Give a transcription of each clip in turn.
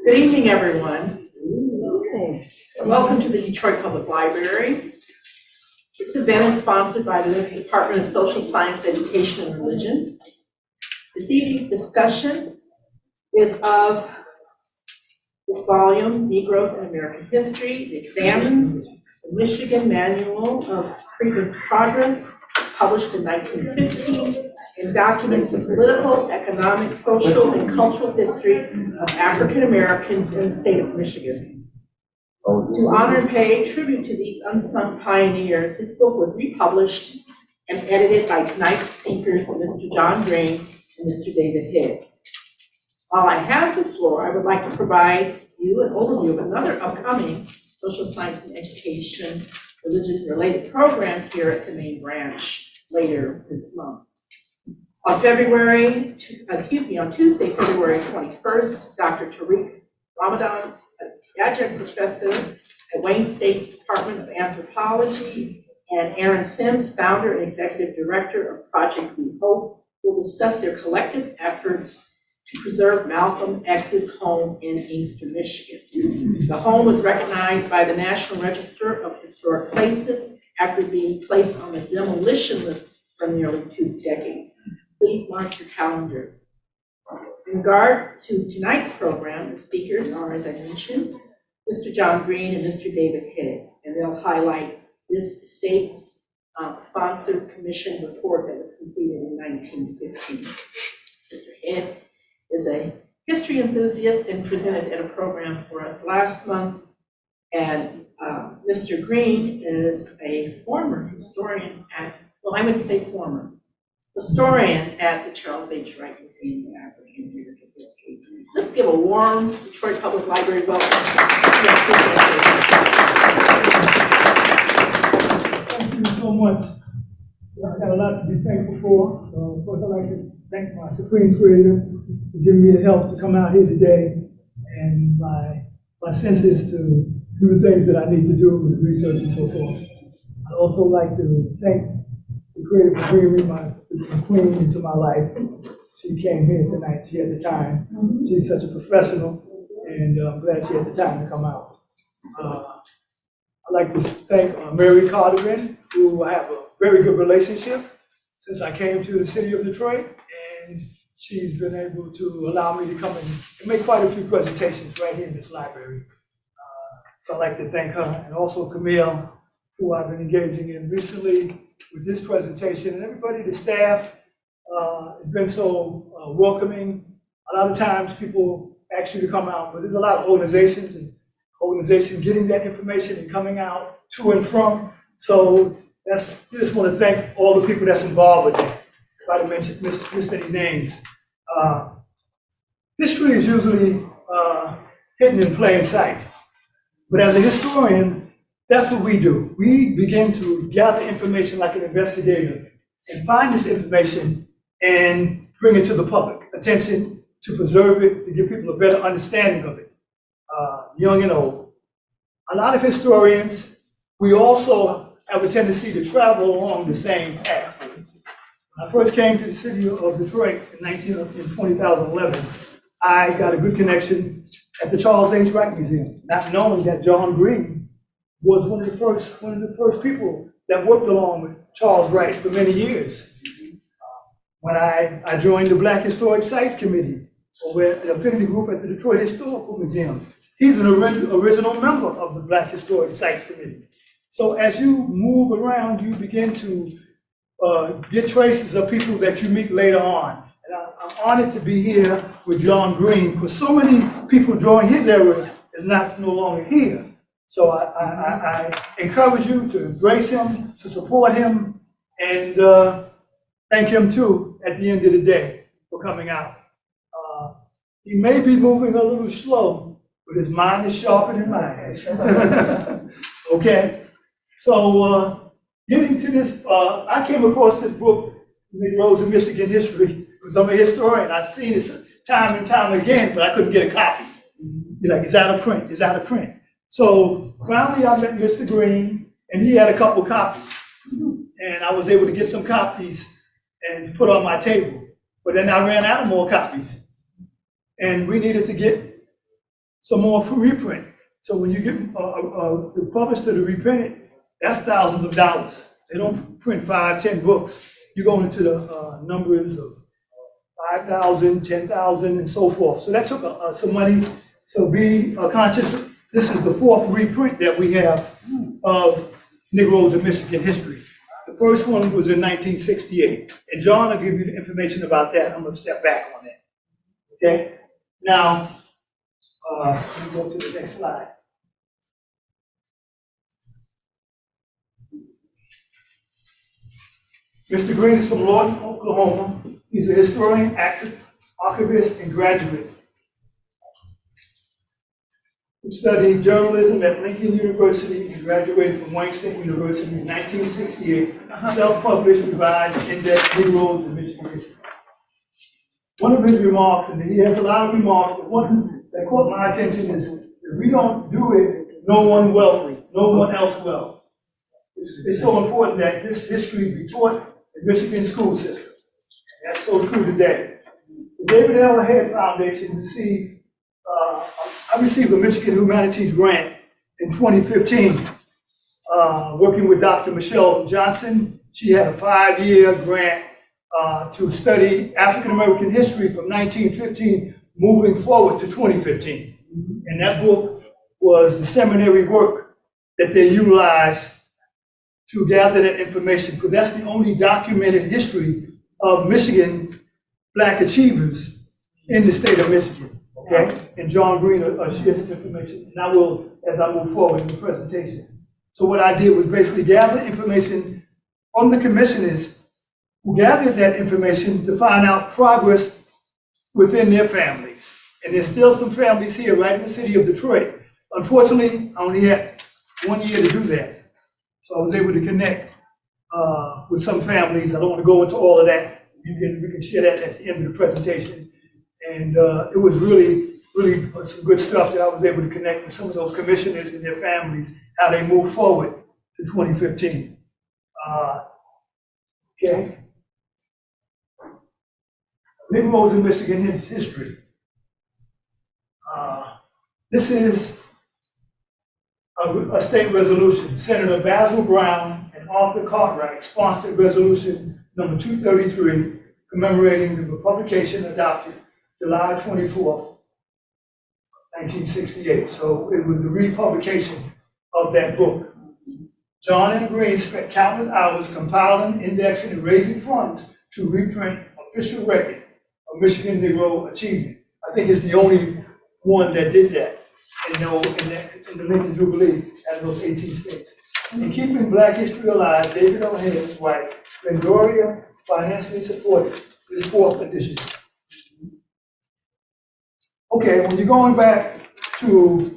Good evening, everyone. Welcome to the Detroit Public Library. This event is sponsored by the Department of Social Science, Education, and Religion. This evening's discussion is of this volume, Negroes in American History. It examines the Michigan Manual of Freedmen's Progress, published in 1915, and documents the political, economic, social, and cultural history of African Americans in the state of Michigan. To honor and pay tribute to these unsung pioneers, this book was republished and edited by tonight's speakers, Mr. John Green and Mr. David Hitt. While I have the floor, I would like to provide you an overview of another upcoming social science and education religion-related program here at the main branch later this month. On Tuesday, February 21st, Dr. Tariq Ramadan, adjunct professor at Wayne State's Department of Anthropology, and Aaron Sims, founder and executive director of Project We Hope, will discuss their collective efforts to preserve Malcolm X's home in Inkster, Michigan. The home was recognized by the National Register of Historic Places after being placed on the demolition list for nearly 2 decades. Please mark your calendar. In regard to tonight's program, the speakers are, as I mentioned, Mr. John Green and Mr. David Hitt, and they'll highlight this state-sponsored commission report that was completed in 1915. Mr. Hitt is a history enthusiast and presented at a program for us last month, and Mr. Green is a former historian at, well, I wouldn't say former, historian at the Charles H. Wright Museum of African American History. Let's give a warm Detroit Public Library welcome. Thank you so much. I've got a lot to be thankful for. So, of course, I'd like to thank my Supreme Creator for giving me the help to come out here today. And my sense is to do the things that I need to do with the research and so forth. I'd also like to thank the Creator for bringing me my queen into my life. She came here tonight. She had the time. She's such a professional, and I'm glad she had the time to come out. I'd like to thank Mary Cardigan, who I have a very good relationship since I came to the city of Detroit, and she's been able to allow me to come in and make quite a few presentations right here in this library. So I'd like to thank her, and also Camille, who I've been engaging in recently with this presentation, and everybody, the staff has been so welcoming. A lot of times people ask you to come out, but there's a lot of organizations getting that information and coming out to and from. So I just want to thank all the people that's involved with it. If I didn't miss any names. History is usually hidden in plain sight. But as a historian, that's what we do. We begin to gather information like an investigator and find this information and bring it to the public attention, to preserve it, to give people a better understanding of it, young and old. A lot of historians, we also have a tendency to travel along the same path. When I first came to the city of Detroit in 2011, I got a good connection at the Charles H. Wright Museum, not knowing that John Green was one of the first people that worked along with Charles Wright for many years. When I joined the Black Historic Sites Committee, or the affinity group at the Detroit Historical Museum, he's an original member of the Black Historic Sites Committee. So as you move around, you begin to get traces of people that you meet later on. And I'm honored to be here with John Green, because so many people during his era is no longer here. So I encourage you to embrace him, to support him, and thank him too at the end of the day for coming out. He may be moving a little slow, but his mind is sharper than mine. Okay? So getting to this, I came across this book, Negroes in Michigan History, because I'm a historian. I've seen this time and time again, but I couldn't get a copy. You're like, it's out of print, it's out of print. So finally I met Mr. Green, and he had a couple copies. And I was able to get some copies and put on my table. But then I ran out of more copies. And we needed to get some more reprint. So when you get published to the reprinted, that's thousands of dollars. They don't print 5, 10 books. You go into the numbers of 5,000, 10,000, and so forth. So that took some money. So be conscious. This is the 4th reprint that we have of Negroes in Michigan history. The first one was in 1968. And John will give you the information about that. I'm going to step back on that. Okay? Now, let me go to the next slide. Mr. Green is from Lawton, Oklahoma. He's a historian, activist, archivist, and graduate. He studied journalism at Lincoln University and graduated from Wayne State University in 1968. Self-published, revised, indexed Negroes in Michigan history. One of his remarks, and he has a lot of remarks, but one that caught my attention is, if we don't do it, no one else will. It's so important that this history be taught in Michigan school system. And that's so true today. The David L. Head Foundation received, I received a Michigan Humanities Grant in 2015, working with Dr. Michelle Johnson. She had a 5-year grant to study African American history from 1915 moving forward to 2015. And that book was the seminary work that they utilized to gather that information, because that's the only documented history of Michigan Black achievers in the state of Michigan. Okay? And John Green will share some information, and I will as I move forward in the presentation. So what I did was basically gather information from the commissioners who gathered that information to find out progress within their families. And there's still some families here right in the city of Detroit. Unfortunately, I only had 1 year to do that. So I was able to connect with some families. I don't want to go into all of that. We can share that at the end of the presentation. And it was really some good stuff that I was able to connect with some of those commissioners and their families, how they move forward to 2015. Okay. Negroes in Michigan history. This is a state resolution. Senator Basil Brown and Arthur Cartwright sponsored resolution number 233, commemorating the publication adopted July 24th, 1968. So it was the republication of that book. John and Green spent countless hours compiling, indexing, and raising funds to reprint official record of Michigan Negro achievement. I think it's the only one that did that in the Lincoln Jubilee out of those 18 states. In keeping Black history alive, David L. Hayes' wife, Glendoria, financially supported this 4th edition. Okay, when you're going back to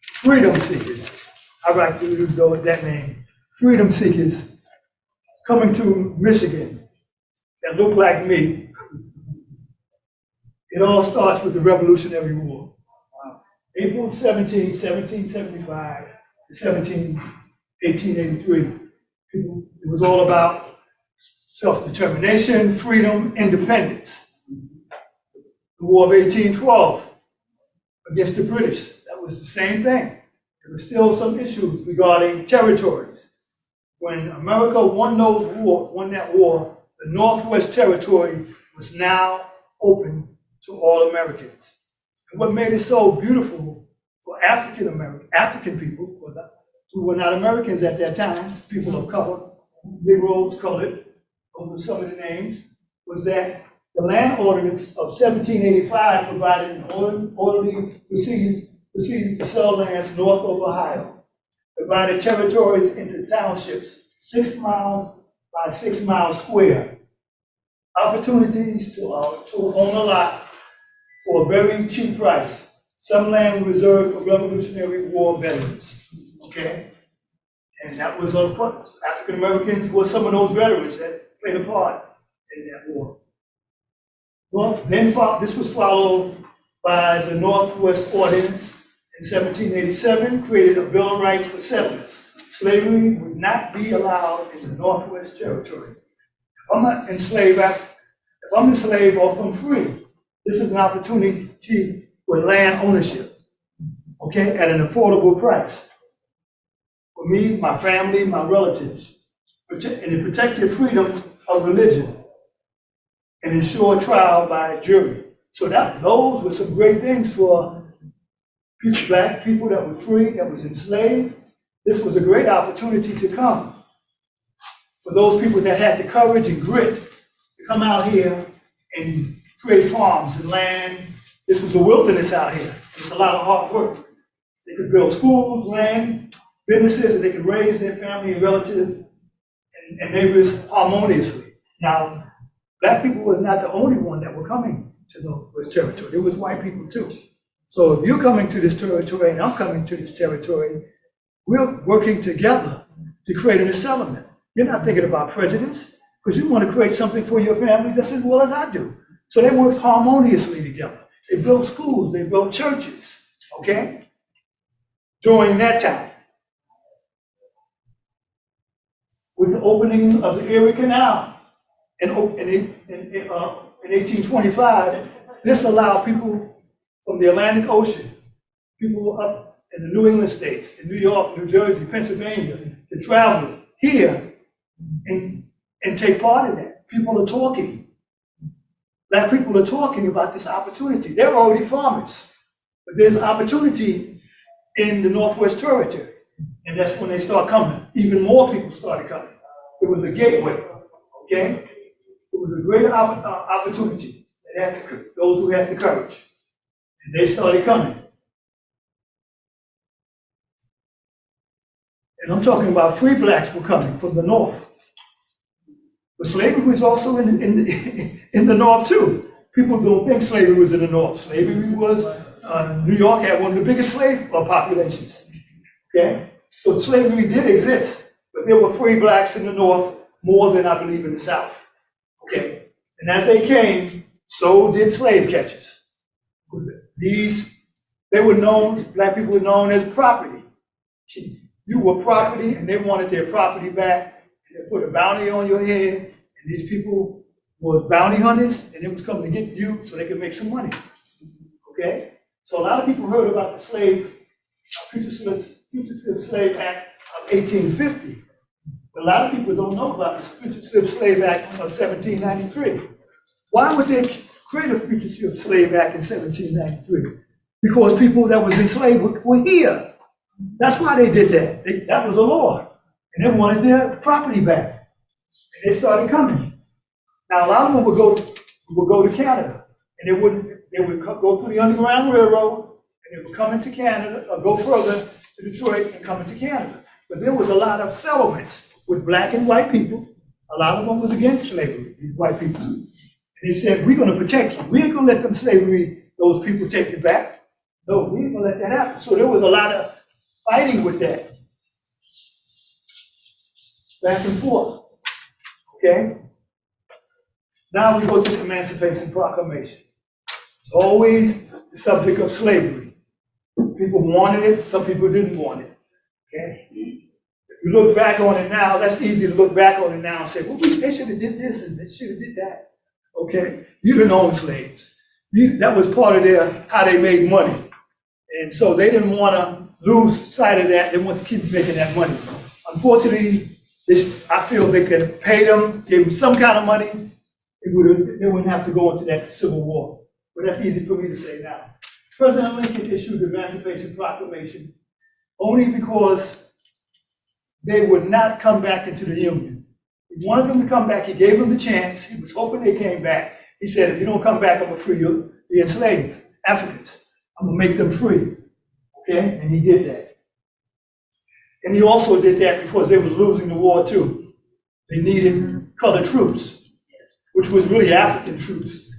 freedom seekers, I like to use that name, freedom seekers coming to Michigan that look like me. It all starts with the Revolutionary War. April 17, 1775 to 1883. It was all about self-determination, freedom, independence. The War of 1812 against the British, that was the same thing. There were still some issues regarding territories. When America won that war, the Northwest Territory was now open to all Americans. And what made it so beautiful for African people, who were not Americans at that time, people of color, Negroes, colored, those were some of the names, was that the land ordinance of 1785 provided an orderly procedure to sell lands north of Ohio, divided territories into townships 6 miles by 6 miles square, opportunities to own a lot for a very cheap price. Some land reserved for Revolutionary War veterans. Okay? And that was on purpose. African Americans were some of those veterans that played a part in that war. Well, then this was followed by the Northwest Ordinance in 1787, created a Bill of Rights for settlers. Slavery would not be allowed in the Northwest Territory. If I'm not enslaved, if I'm enslaved or if I'm free, this is an opportunity with land ownership, okay, at an affordable price. For me, my family, my relatives, and it protected freedom of religion and ensure trial by jury. So those were some great things for black people that were free, that was enslaved. This was a great opportunity to come. For those people that had the courage and grit to come out here and create farms and land. This was a wilderness out here. It was a lot of hard work. They could build schools, land, businesses, and they could raise their family and relatives and neighbors harmoniously. Now, black people was not the only one that were coming to Northwest Territory. There was white people too. So if you're coming to this territory and I'm coming to this territory, we're working together to create a settlement. You're not thinking about prejudice because you want to create something for your family just as well as I do. So they worked harmoniously together. They built schools, they built churches, okay? During that time. With the opening of the Erie Canal in 1825, this allowed people from the Atlantic Ocean, people up in the New England states, in New York, New Jersey, Pennsylvania, to travel here and take part in that. People are talking. Black people are talking about this opportunity. They're already farmers, but there's opportunity in the Northwest Territory. And that's when they start coming. Even more people started coming. It was a gateway, okay? It was a great opportunity. Those who had the courage. And they started coming. And I'm talking about free blacks were coming from the North. But slavery was also in the North too. People don't think slavery was in the North. Slavery was, New York had one of the biggest slave populations, okay? So slavery did exist, but there were free blacks in the North more than I believe in the South, okay? And as they came, so did slave catchers. They were known, black people were known as property. You were property and they wanted their property back. They put a bounty on your head, and these people were bounty hunters, and they was coming to get you so they could make some money, okay? So a lot of people heard about the Fugitive Slave Act of 1850. But a lot of people don't know about the Fugitive Slave Act of 1793. Why would they create a Fugitive Slave Act in 1793? Because people that was enslaved were here. That's why they did that. That was a law. And they wanted their property back. And they started coming. Now a lot of them would go to Canada. And they would go through the Underground Railroad, and they would come into Canada, or go further to Detroit and come into Canada. But there was a lot of settlements with black and white people. A lot of them was against slavery, these white people. And they said, we're gonna protect you. We ain't gonna let those people take you back. No, we ain't gonna let that happen. So there was a lot of fighting with that. Back and forth, okay? Now we go to the Emancipation Proclamation. It's always the subject of slavery. People wanted it, some people didn't want it, okay? If you look back on it now, that's easy to look back on it now and say, well, they should have did this and they should have did that, okay? You didn't own slaves. That was part of how they made money. And so they didn't want to lose sight of that. They wanted to keep making that money. Unfortunately, I feel they could pay them, give them some kind of money, they wouldn't have to go into that Civil War. But that's easy for me to say now. President Lincoln issued the Emancipation Proclamation only because they would not come back into the Union. He wanted them to come back. He gave them the chance. He was hoping they came back. He said, if you don't come back, I'm going to free the enslaved Africans. I'm going to make them free. Okay? And he did that. And he also did that because they were losing the war too. They needed colored troops, which was really African troops.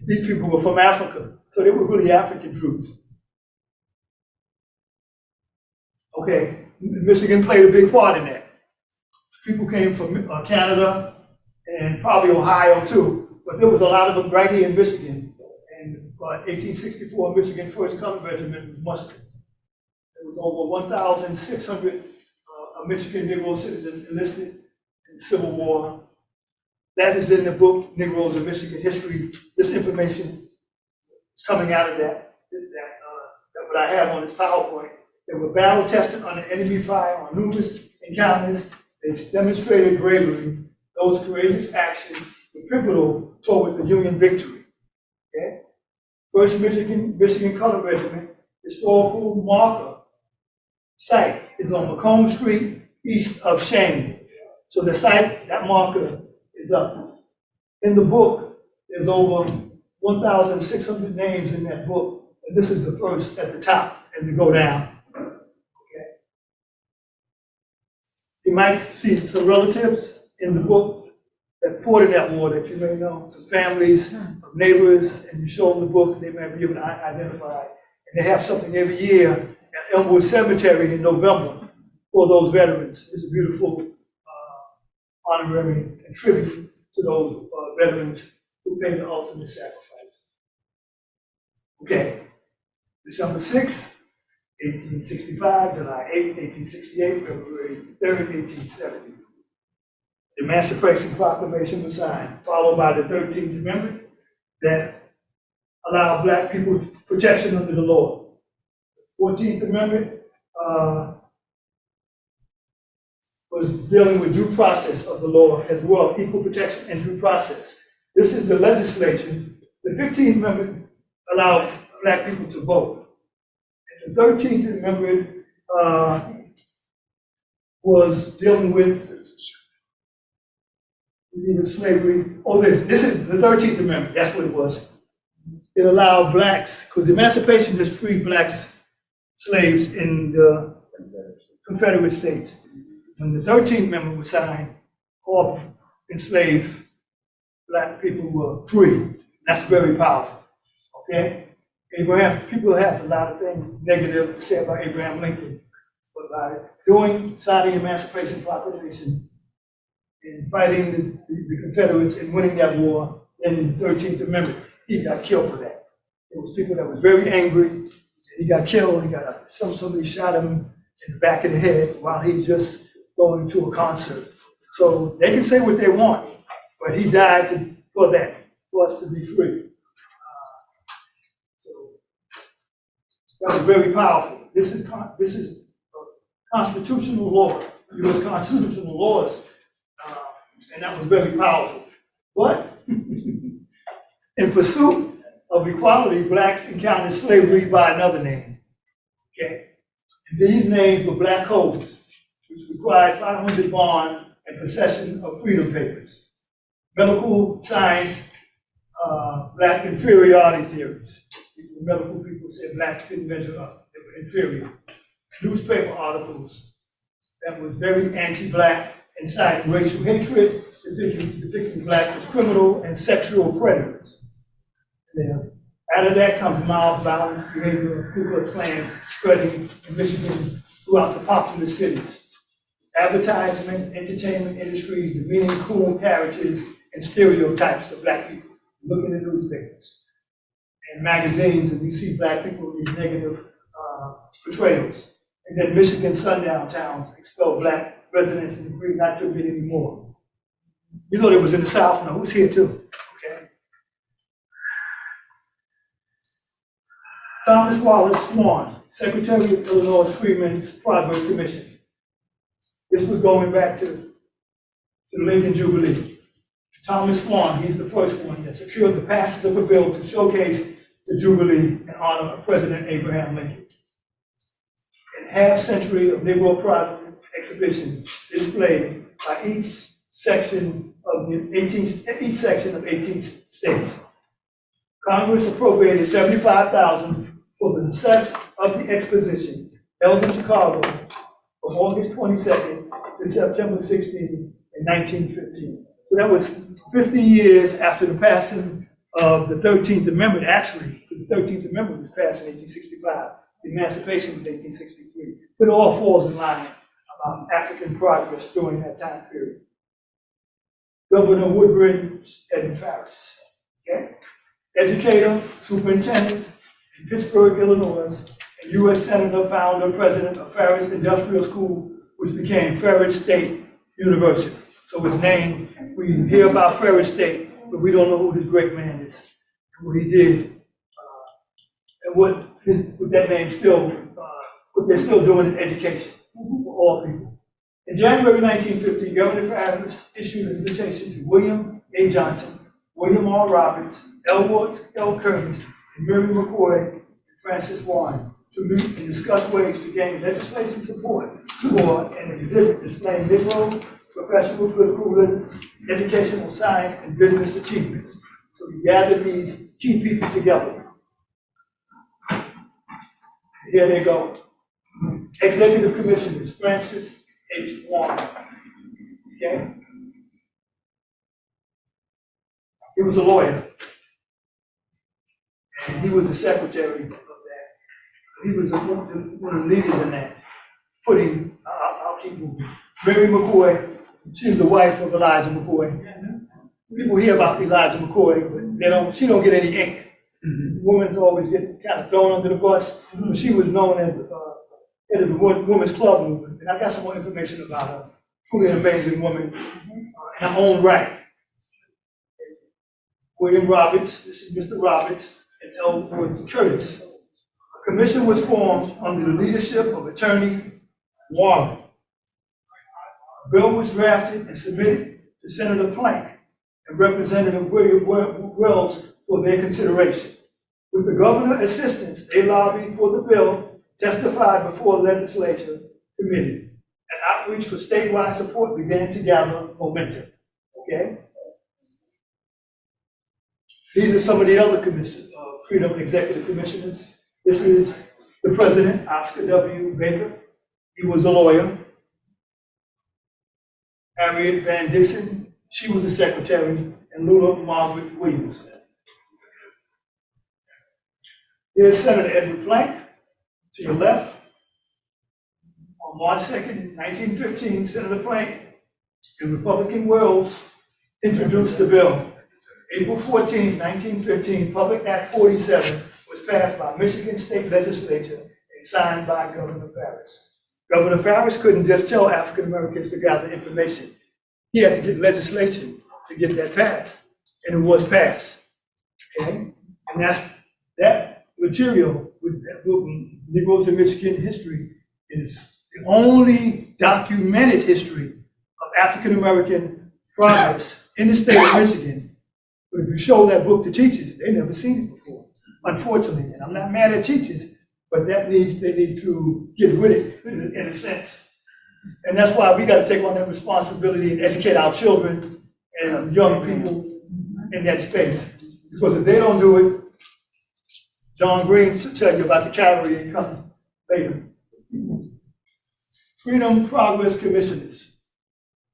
These people were from Africa, so they were really African troops. Okay, Michigan played a big part in that. People came from Canada and probably Ohio too, but there was a lot of them right here in Michigan. And 1864, Michigan 1st Colored Regiment was mustered. There was over 1,600 Michigan Negro citizens enlisted in the Civil War. That is in the book, Negroes in Michigan History. This information is coming out of that. that what I have on this PowerPoint. They were battle tested under enemy fire on numerous encounters. They demonstrated bravery. Those courageous actions were pivotal toward the Union victory. Okay? First Michigan Colored Regiment historical marker site is on Macomb Street, east of Shane. So the site, that marker is up. In the book, there's over 1,600 names in that book, and this is the first at the top as you go down. Okay. You might see some relatives in the book that fought in that war that you may know, some families of neighbors, and you show them the book, they may be able to identify. And they have something every year at Elmwood Cemetery in November for those veterans. It's a beautiful honorary and tribute to those veterans who paid the ultimate sacrifice. Okay, December 6th, 1865, July 8th, 1868, February 3rd, 1870. The Emancipation Proclamation was signed, followed by the 13th Amendment that allowed Black people protection under the law. The 14th Amendment was dealing with due process of the law as well, equal protection and due process. This is the legislature. The 15th Amendment allowed Black people to vote. And the 13th Amendment was dealing with slavery. Oh, this is the 13th Amendment, that's what it was. It allowed Blacks, because the Emancipation has freed Blacks, slaves in the Confederate States. When the 13th Amendment was signed, all enslaved Black people were free. That's very powerful, okay? People have a lot of things negative to say about Abraham Lincoln, but by signing the Emancipation Proclamation and fighting the Confederates and winning that war in the 13th Amendment, he got killed for that. There was people that was very angry, and he got killed. He got somebody shot him in the back of the head while he just going to a concert. So they can say what they want, but he died for that, for us to be free. So that was very powerful. This is constitutional law, U.S. constitutional laws, and that was very powerful. But in pursuit of equality, Blacks encountered slavery by another name. Okay, and these names were Black codes, which required 500 bond and possession of freedom papers. Medical science, Black inferiority theories. These were medical people said Blacks didn't measure up, they were inferior. Newspaper articles that was very anti-Black, inciting racial hatred, depicting Blacks as criminal and sexual predators. And out of that comes mild violence behavior of Ku Klux Klan spreading in Michigan throughout the populous cities. Advertisement, entertainment industry, demeaning cruel characters and stereotypes of Black people. Look in the newspapers and magazines, and you see Black people in these negative portrayals. And then Michigan sundown towns expel Black residents and agree not to admit anymore. You thought it was in the South? No, it was here too. Okay. Thomas Wallace Swan, Secretary of Illinois Freedmen's Progress Commission. This was going back to the Lincoln Jubilee. Thomas Swan, he's the first one that secured the passage of a bill to showcase the Jubilee in honor of President Abraham Lincoln. A half-century of Negro Pride exhibition displayed by each section of 18 states. Congress appropriated $75,000 for the success of the exposition held in Chicago from August 22nd to September 16th in 1915. So that was 50 years after the passing of the 13th Amendment. Actually, the 13th Amendment was passed in 1865. The Emancipation was 1863. But it all falls in line about African progress during that time period. Governor Woodbridge Edmund Farris, okay? Educator, superintendent in Pittsburgh, Illinois, and U.S. Senator, founder, president of Farris Industrial School, which became Farris State University. So his name, we hear about Farris State, but we don't know who this great man is and what he did and what that name still, what they're still doing in education for all people. In January 1950, Governor Farragus issued an invitation to William A. Johnson, William R. Roberts, Elwood L. Curtis, and Mary McCoy and Francis Warren to meet and discuss ways to gain legislation support for an exhibit displaying Negro professional, political literacy, educational science, and business achievements. So we gathered these key people together. Here they go. Executive Commissioners, Francis H. Warren. Okay? He was a lawyer. And he was the secretary of that. He was one of the leaders in that. I'll keep moving. Mary McCoy, she's the wife of Elijah McCoy. People hear about Elijah McCoy, but she don't get any ink. Women's always get kind of thrown under the bus. But she was known as head of the women's club movement. And I got some more information about her. Truly an amazing woman in her own right. William Roberts, this is Mr. Roberts, and Elwood Curtis. A commission was formed under the leadership of Attorney Warren. A bill was drafted and submitted to Senator Plank and Representative William Wells for their consideration. With the governor's assistance, they lobbied for the bill, testified before the legislature committee, and outreach for statewide support began to gather momentum. Okay? These are some of the other commissioners, Freedom Executive Commissioners. This is the president, Oscar W. Baker. He was a lawyer. Harriet Van Dixon, she was the secretary, and Lula Margaret Williams. Here's Senator Edward Plank, to your left. On March 2nd, 1915, Senator Plank and Republican Wells introduced the bill. April 14, 1915, Public Act 47 was passed by Michigan State Legislature and signed by Governor Farragus. Governor Farragus couldn't just tell African Americans to gather information. He had to get legislation to get that passed, and it was passed. Okay, and that material with that book, Negroes in Michigan History, is the only documented history of African American progress in the state of Michigan. But if you show that book to teachers, they've never seen it before, unfortunately. And I'm not mad at teachers, but they need to get with it in a sense. And that's why we got to take on that responsibility and educate our children and young people in that space. Because if they don't do it, John Green should tell you about the cavalry coming later. Freedom Progress Commissioners.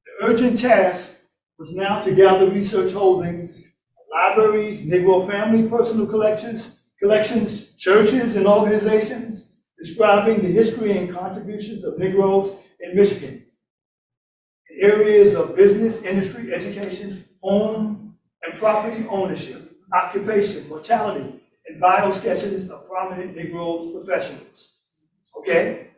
The urgent task was now to gather research holdings, libraries, Negro family personal collections, churches and organizations, describing the history and contributions of Negroes in Michigan. In areas of business, industry, education, home and property ownership, occupation, mortality, and bio sketches of prominent Negroes professionals. Okay?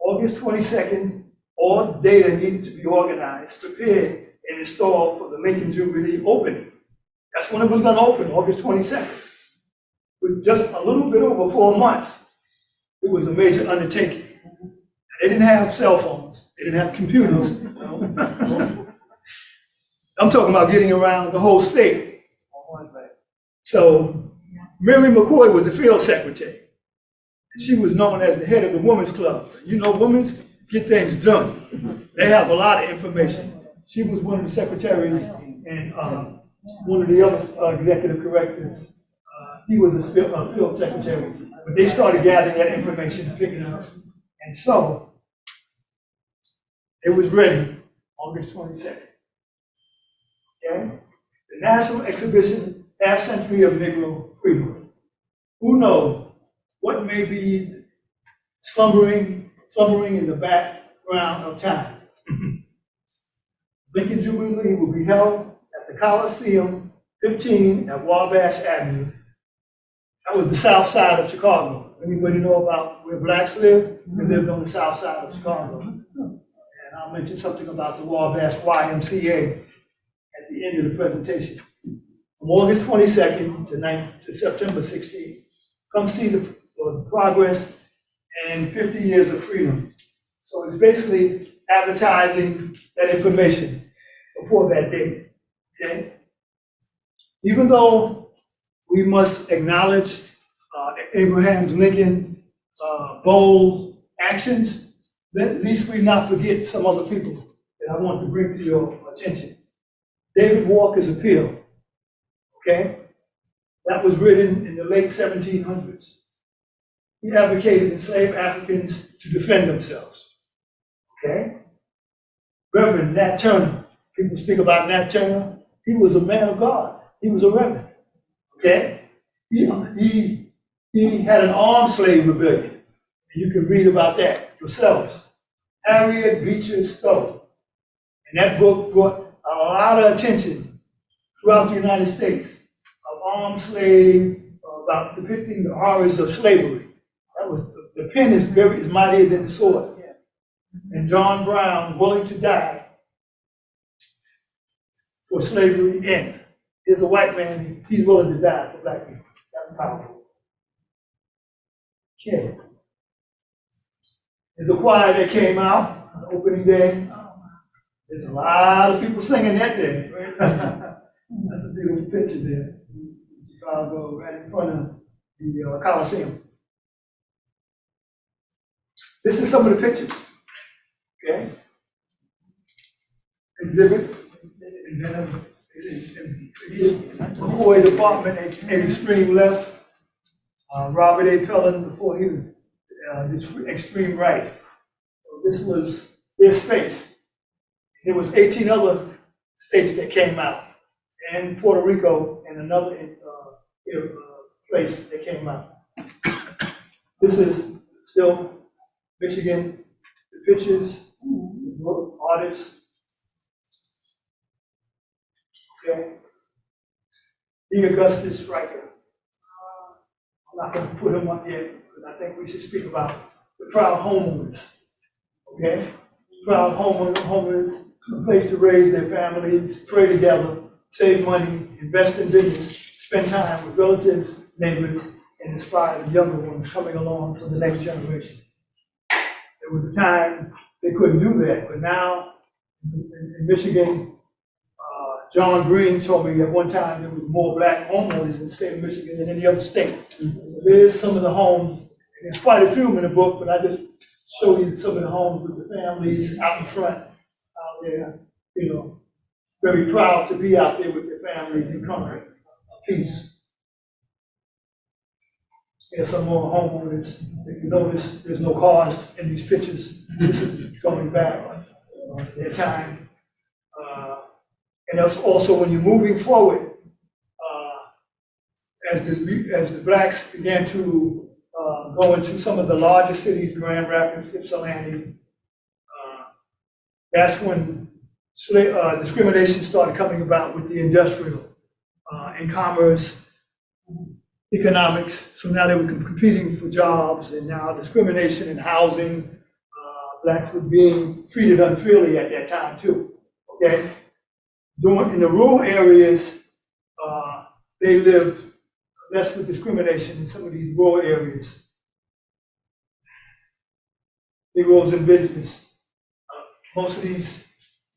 August 22nd, all data needed to be organized, prepared, and installed for the Lincoln Jubilee opening. That's when it was going to open, August 22nd. With just a little bit over 4 months, it was a major undertaking. They didn't have cell phones. They didn't have computers. I'm talking about getting around the whole state. So Mary McCoy was the field secretary. She was known as the head of the women's club. You know, women get things done. They have a lot of information. She was one of the secretaries, and one of the other executive directors, he was the field secretary. But they started gathering that information and picking it up. And so it was ready August 22nd. Okay? The National Exhibition, Half Century of Negro Freedom. Who knows what may be slumbering in the background of time. Lincoln Jubilee will be held at the Coliseum 15 at Wabash Avenue. That was the south side of Chicago. Anybody know about where blacks live? They lived on the south side of Chicago. And I'll mention something about the Wabash YMCA at the end of the presentation. From August 22nd to September 16th, come see the progress and 50 years of freedom. So it's basically advertising that information before that date, okay? Even though we must acknowledge Abraham Lincoln bold actions, at least we not forget some other people that I want to bring to your attention. David Walker's appeal, okay? That was written in the late 1700s. He advocated enslaved Africans to defend themselves, okay? Reverend Nat Turner, people speak about Nat Turner. He was a man of God. He was a reverend, okay? He had an armed slave rebellion. You can read about that yourselves. Harriet Beecher Stowe. And that book brought a lot of attention throughout the United States of armed slave, about depicting the horrors of slavery. That was, the pen is mightier than the sword. And John Brown, willing to die for slavery end. Here's a white man, he's willing to die for black people. That's powerful. Okay. There's a choir that came out on opening day. There's a lot of people singing that day. That's a beautiful picture there in Chicago, right in front of the Coliseum. This is some of the pictures. Okay? Exhibit, and then McCoy Department, extreme left. Robert A. Pellin before he was extreme right. So this was their space. There was 18 other states that came out, and Puerto Rico and another place that came out. This is still Michigan. The pictures, the artists. Okay. The Augustus Stryker. I'm not going to put him up yet, but I think we should speak about the proud homeowners. Okay? Proud homeowners, a place to raise their families, pray together, save money, invest in business, spend time with relatives, neighbors, and inspire the younger ones coming along for the next generation. There was a time they couldn't do that, but now in Michigan, John Green told me at one time there was more black homeowners in the state of Michigan than any other state. So there's some of the homes, and there's quite a few in the book, but I just showed you some of the homes with the families out in front, out there, you know, very proud to be out there with their families in comfort, peace. There's some more homeowners. If you notice, there's no cars in these pictures. This is going back their time. And also when you're moving forward, as the blacks began to go into some of the larger cities, Grand Rapids, Ypsilanti, that's when discrimination started coming about with the industrial and commerce, economics. So now they were competing for jobs, and now discrimination in housing. Blacks were being treated unfairly at that time too, okay? In the rural areas, they live less with discrimination in some of these rural areas. Negroes in business. Most of these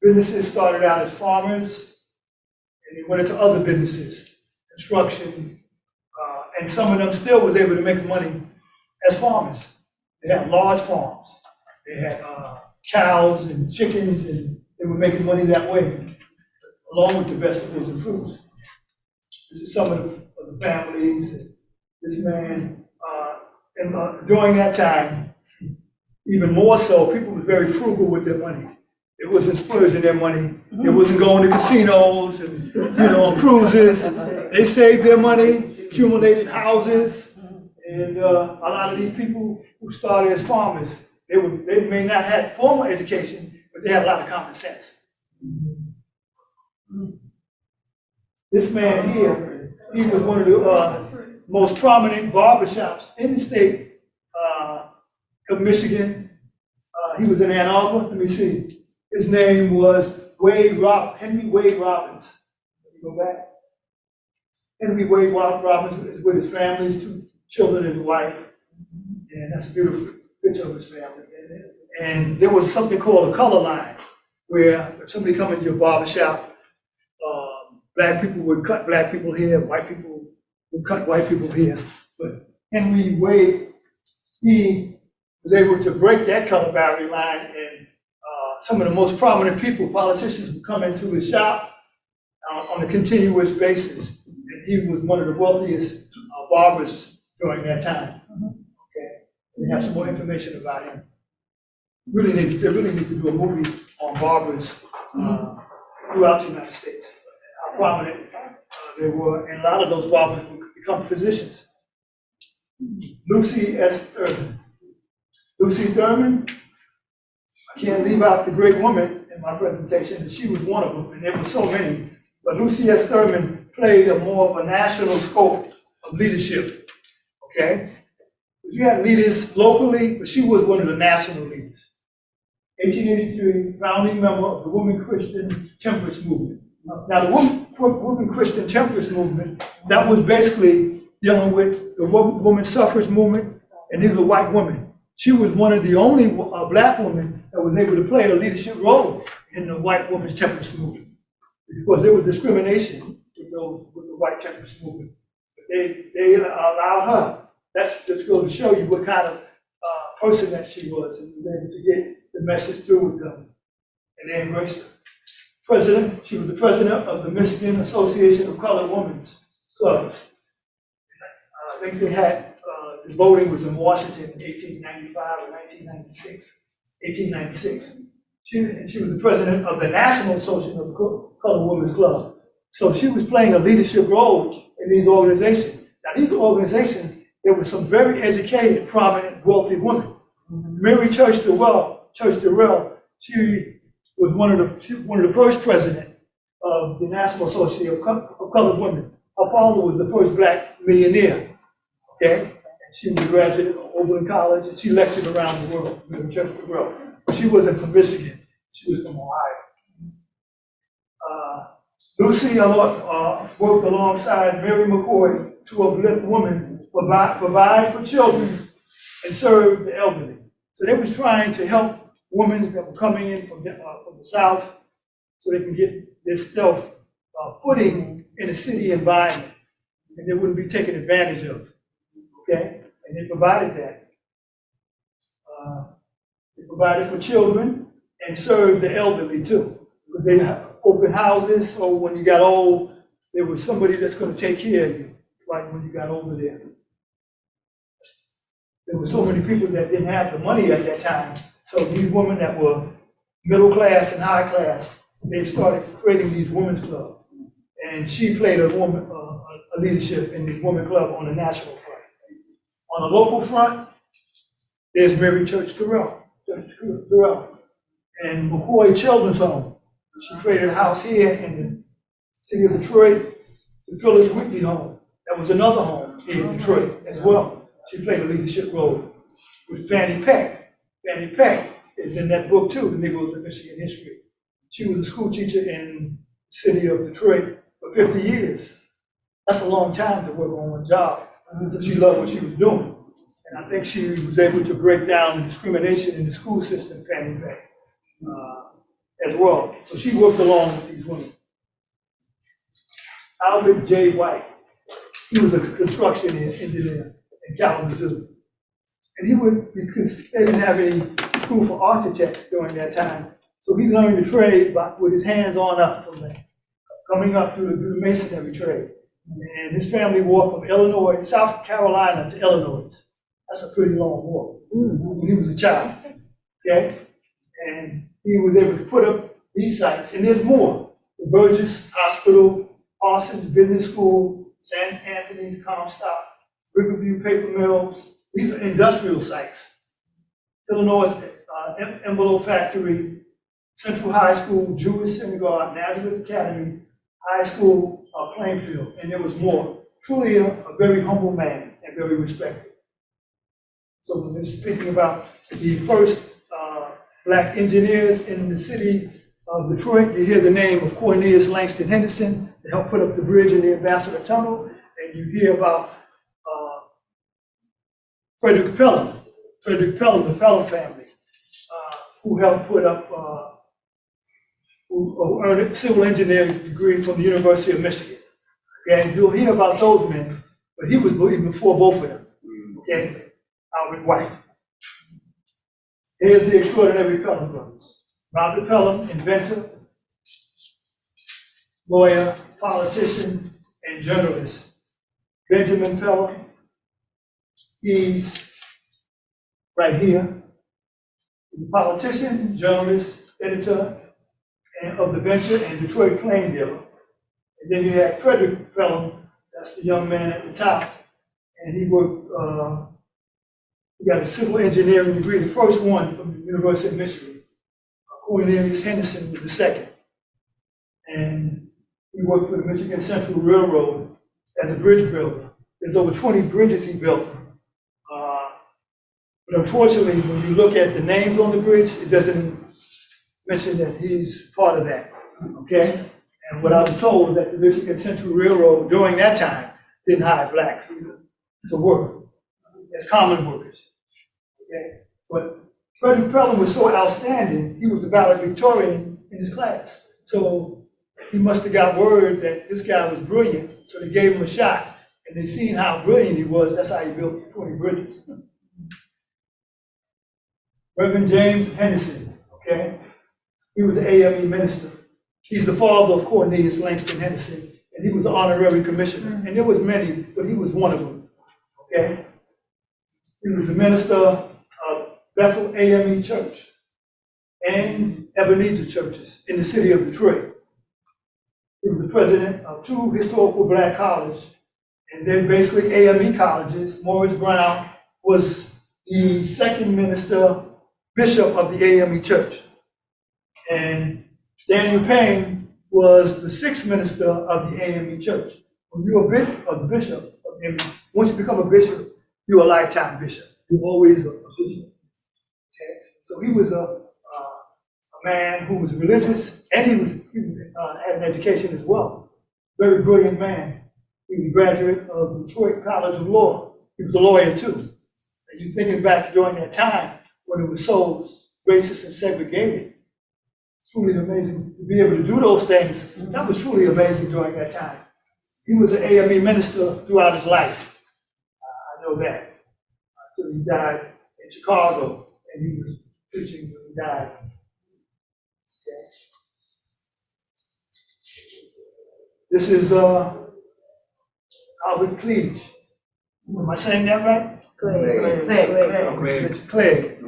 businesses started out as farmers, and they went into other businesses, construction, and some of them still was able to make money as farmers. They had large farms. They had cows and chickens, and they were making money that way, along with the vegetables and fruits. This is some of the families. This man, and during that time, even more so, people were very frugal with their money. It wasn't splurging their money. It wasn't going to casinos and on cruises. They saved their money, accumulated houses, and a lot of these people who started as farmers, they may not have formal education, but they had a lot of common sense. This man here, he was one of the most prominent barbershops in the state of Michigan. He was in Ann Arbor. Let me see. His name was Henry Wade Robbins. Let me go back. Henry Wade Robbins is with his family, 2 children and a wife. And that's a beautiful picture of his family. And there was something called a color line, where if somebody come into your barber shop, black people would cut black people hair, white people would cut white people hair. But Henry Wade, he was able to break that color boundary line, and some of the most prominent people, politicians, would come into his shop on a continuous basis. And he was one of the wealthiest barbers during that time. Okay, we have some more information about him. They really need to do a movie on barbers throughout the United States. How prominent they were, and a lot of those barbers would become physicians. Lucy S. Thurman. Lucy Thurman, I can't leave out the great woman in my presentation, and she was one of them, and there were so many. But Lucy S. Thurman played a more of a national scope of leadership, okay? You had leaders locally, but she was one of the national leaders. 1883, founding member of the Women Christian Temperance Movement. Now, the Women Christian Temperance Movement, that was basically dealing with the woman suffrage movement, and these were white women. She was one of the only black women that was able to play a leadership role in the white women's temperance movement. Because there was discrimination with the white temperance movement. But they allowed her. That's just going to show you what kind of person that she was, and was able to get the message through with them. And they embraced her. She was the president of the Michigan Association of Colored Women's Clubs. I think they had, the voting was in Washington in 1895 or 1996. 1896. She was the president of the National Association of Colored Women's Club. So she was playing a leadership role in these organizations. Now, these organizations, there were some very educated, prominent, wealthy women. Mary Church Durrell, she was one of the first president of the National Association of Colored Women. Her father was the first black millionaire. Okay, and she was a graduate of Oberlin College, and she lectured around the world. Mary Church Durrell, but she wasn't from Michigan. She was from Ohio. Lucy worked alongside Mary McCoy to uplift women, provide for children, and serve the elderly. So they was trying to help women that were coming in from the South, so they can get their self footing in a city environment, and they wouldn't be taken advantage of. Okay, and they provided that. They provided for children and served the elderly too, because they opened houses. So when you got old, there was somebody that's going to take care of you, like when you got older there. There were so many people that didn't have the money at that time. So these women that were middle class and high class, they started creating these women's clubs. And she played a leadership in the women's club on the national front. On the local front, there's Mary Church Durrell, and McCoy Children's Home. She created a house here in the city of Detroit, the Phyllis Whitley Home. That was another home here in Detroit as well. She played a leadership role with Fannie Peck. Fannie Peck is in that book too, The Negroes in Michigan History. She was a school teacher in the city of Detroit for 50 years. That's a long time to work on one job. So she loved what she was doing. And I think she was able to break down the discrimination in the school system, Fannie Peck, as well. So she worked along with these women. Albert J. White, he was a construction engineer in Kalamazoo. And he would, because they didn't have any school for architects during that time, so he learned the trade with his hands on up from there, coming up through the masonry trade. And his family walked from Illinois, South Carolina to Illinois. That's a pretty long walk when he was a child, okay? And he was able to put up these sites, and there's more. The Burgess Hospital, Parsons Business School, St. Anthony's Comstock, Riverview Paper Mills. These are industrial sites. Illinois Envelope Factory, Central High School, Jewish Synagogue, Nazareth Academy, High School, Plainfield, and there was more. Truly a very humble man and very respected. So when they're speaking about the first black engineers in the city of Detroit, you hear the name of Cornelius Langston Henderson to help put up the bridge in the Ambassador Tunnel, and you hear about Frederick Pelham, Frederick Pelham, the Pelham family, who helped put up, who earned a civil engineering degree from the University of Michigan. Okay, and you'll hear about those men, but he was before both of them. Okay, Albert White. Here's the extraordinary Pelham brothers. Robert Pelham, inventor, lawyer, politician, and journalist. Benjamin Pelham, he's right here. He's a politician, journalist, editor of the Venture and Detroit Plain Dealer. And then you had Frederick Pelham, that's the young man at the top, and he worked, he got a civil engineering degree, the first one from the University of Michigan. Cornelius Henderson was the second. And he worked for the Michigan Central Railroad as a bridge builder. There's over 20 bridges he built. But unfortunately, when you look at the names on the bridge, it doesn't mention that he's part of that, okay? And what I was told was that the Michigan Central Railroad during that time didn't hire blacks either to work as common workers, okay? But Frederick Pelham was so outstanding, he was the valedictorian in his class. So he must have got word that this guy was brilliant, so they gave him a shot. And they seen how brilliant he was, that's how he built 20 bridges. Reverend James Henderson, okay? He was an AME minister. He's the father of Cornelius Langston Henderson, and he was an honorary commissioner. And there was many, but he was one of them, okay? He was the minister of Bethel AME Church and Ebenezer churches in the city of Detroit. He was the president of 2 historical black colleges, and they're basically AME colleges. Morris Brown was the second minister, bishop of the AME church. And Daniel Payne was the 6th minister of the AME church. When you're a bishop of AME, once you become a bishop, you're a lifetime bishop. You're always a bishop. Okay? So he was a man who was religious, and he had an education as well. Very brilliant man. He was a graduate of the Detroit College of Law. He was a lawyer too. And you're thinking back during that time when it was so racist and segregated. Truly amazing to be able to do those things. That was truly amazing during that time. He was an AME minister throughout his life. I know that. Until he died in Chicago, and he was preaching when he died. Okay. This is Albert Cleage. Am I saying that right? Clegg.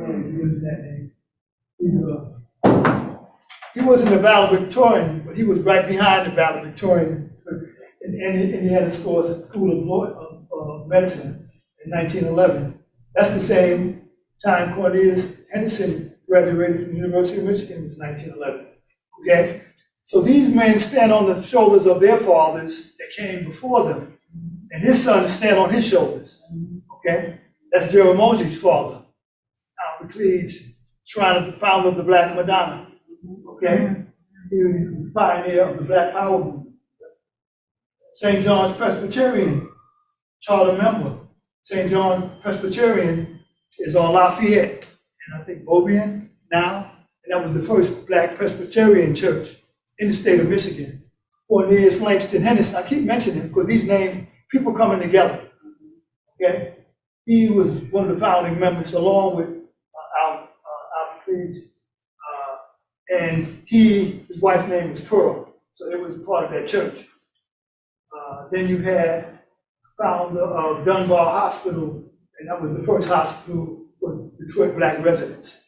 He wasn't a valedictorian, but he was right behind the valedictorian in Indiana School of Medicine in 1911. That's the same time Cornelius Henderson graduated from the University of Michigan in 1911. Okay? So these men stand on the shoulders of their fathers that came before them, and his sons stand on his shoulders. Okay? That's Gerald Mosey's father, Albert Cleage, founder of the Black Madonna. Okay? He was the pioneer of the Black Power movement. St. John's Presbyterian, charter member. St. John Presbyterian is on Lafayette, and I think Beaubien now, and that was the first Black Presbyterian church in the state of Michigan. Cornelius Langston Henderson, I keep mentioning him because these names, people coming together. Okay? He was one of the founding members along with Albert Cleage. And his wife's name was Pearl, so it was part of that church. Then you had founder of Dunbar Hospital, and that was the first hospital for Detroit black residents.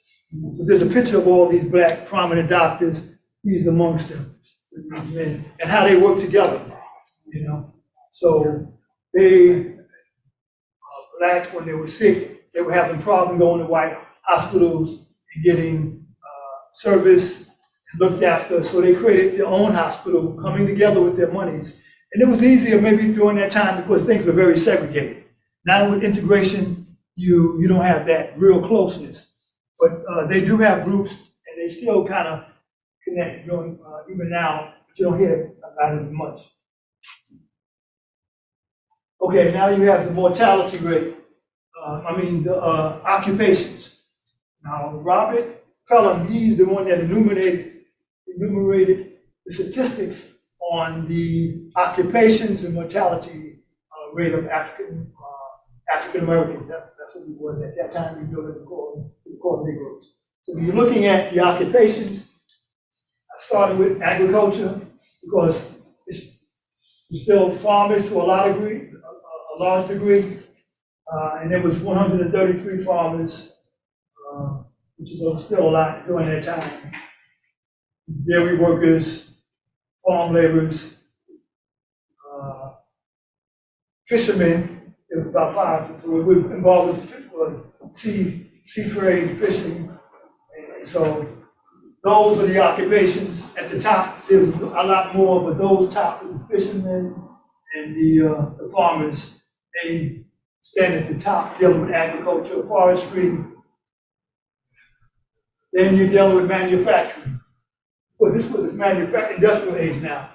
So there's a picture of all these black prominent doctors. He's amongst them, these men, and how they work together, you know. So they, blacks, when they were sick, they were having problems going to white hospitals and getting service and looked after. So they created their own hospital, coming together with their monies. And it was easier maybe during that time because things were very segregated. Now with integration, you don't have that real closeness. But they do have groups, and they still kind of connect even now, but you don't hear about it much. Okay, now you have the mortality rate. the occupations. Now, Robert Cullum, he's the one that enumerated the statistics on the occupations and mortality rate of African Americans. That's what we were at that time. We were called Negroes. So you're looking at the occupations. I started with agriculture because it's still farmers to a large degree, and there was 133 farmers, which is still a lot during that time. Dairy workers, farm laborers, fishermen. There was about 5. So we were involved with sea trade, fishing, and so those are the occupations. At the top, there was a lot more, but those top were the fishermen and the farmers. They stand at the top, dealing with agriculture, forestry. Then you're dealing with manufacturing. Well, this was industrial age now.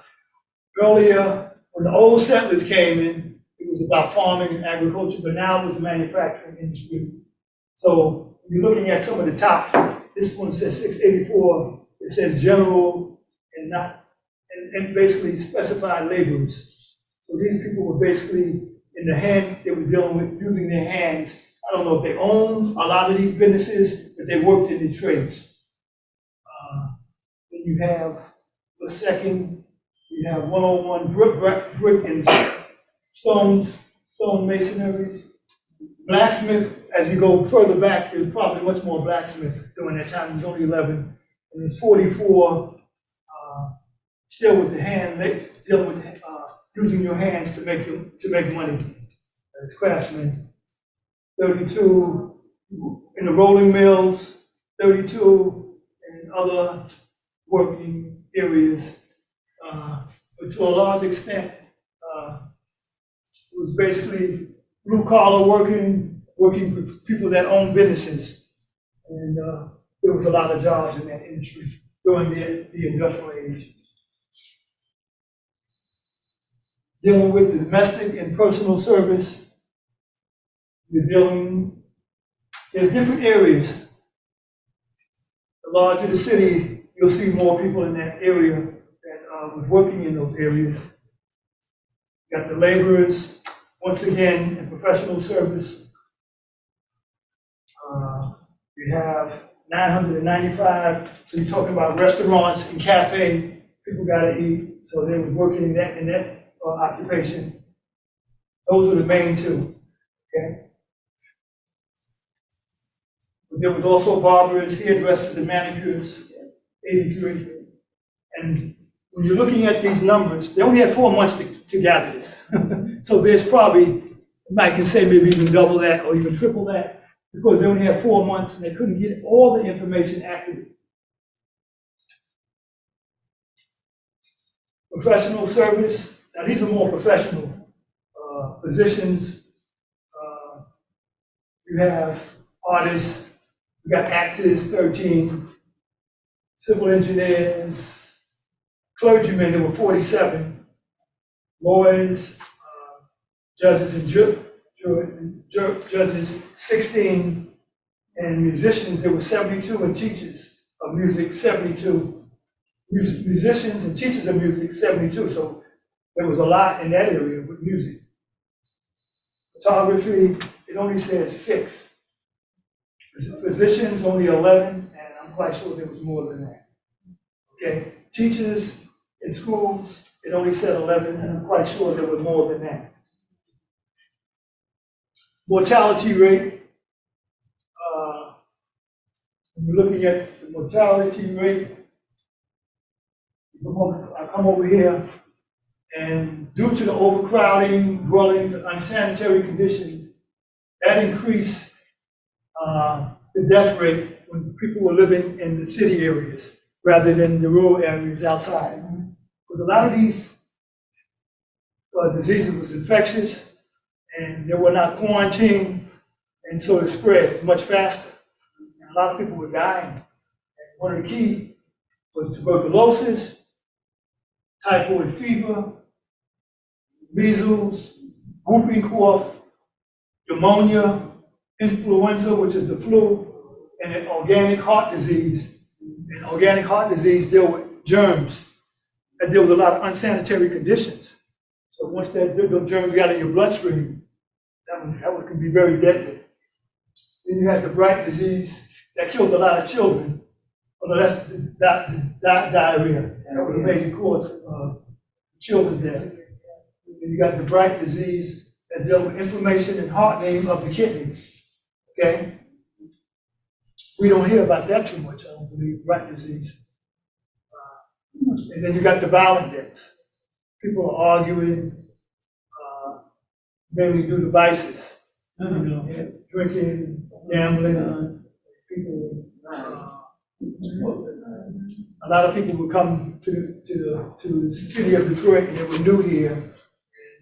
Earlier, when the old settlers came in, it was about farming and agriculture, but now it was the manufacturing industry. So you're looking at some of the top. This one says 684. It says general and basically specified laborers. So these people were basically in the hand, they were dealing with using their hands. I don't know if they owned a lot of these businesses, but they worked in the trades. Then you have the second, you have 101 brick and stone masonry. Blacksmith, as you go further back, there's probably much more blacksmith during that time. There's only 11. And there's 44 still with the hand, dealing with using your hands to make money as craftsmen. 32 in the rolling mills, 32 in other working areas. But to a large extent, it was basically blue collar working with people that own businesses. And there was a lot of jobs in that industry during the industrial age. Dealing with the domestic and personal service, there's different areas. The larger the city, you'll see more people in that area that was working in those areas. You got the laborers, once again, in professional service. You have 995, so you're talking about restaurants and cafe, people gotta eat, so they were working in that occupation. Those are the main two, okay? But there was also barbers, hairdressers, and manicures, 83. And when you're looking at these numbers, they only had 4 months to gather this. So there's probably, I can say maybe even double that or even triple that, because they only had 4 months and they couldn't get all the information accurate. Professional service, now these are more professional. Physicians, you have artists, you got actors, 13, civil engineers, clergymen, there were 47, lawyers, judges and judges, 16, and musicians, there were 72, and teachers of music, 72. Musicians and teachers of music, 72, so there was a lot in that area with music. Photography, it only says 6. Physicians, only 11, and I'm quite sure there was more than that. Okay, teachers in schools, it only said 11, and I'm quite sure there was more than that. Mortality rate, when you're looking at the mortality rate, I come over here, and due to the overcrowding, dwellings, unsanitary conditions, that increased the death rate when people were living in the city areas rather than the rural areas outside. Because a lot of these diseases was infectious, and they were not quarantined, and so it spread much faster. And a lot of people were dying. And one of the key was tuberculosis, typhoid fever, measles, whooping cough, pneumonia, influenza, which is the flu, and an organic heart disease. And organic heart disease deal with germs that deal with a lot of unsanitary conditions. So once those germs got in your bloodstream, that one can be very deadly. Then you had the bright disease that killed a lot of children. Well, that's diarrhea. That was a major cause of children death. And you got the bright disease that dealt with inflammation and hardening of the kidneys. Okay? We don't hear about that too much, I don't believe, bright disease. And then you got the violent deaths. People are arguing, mainly due to vices. You know, drinking, gambling, people. A lot of people would come to the city of Detroit, and they were new here, and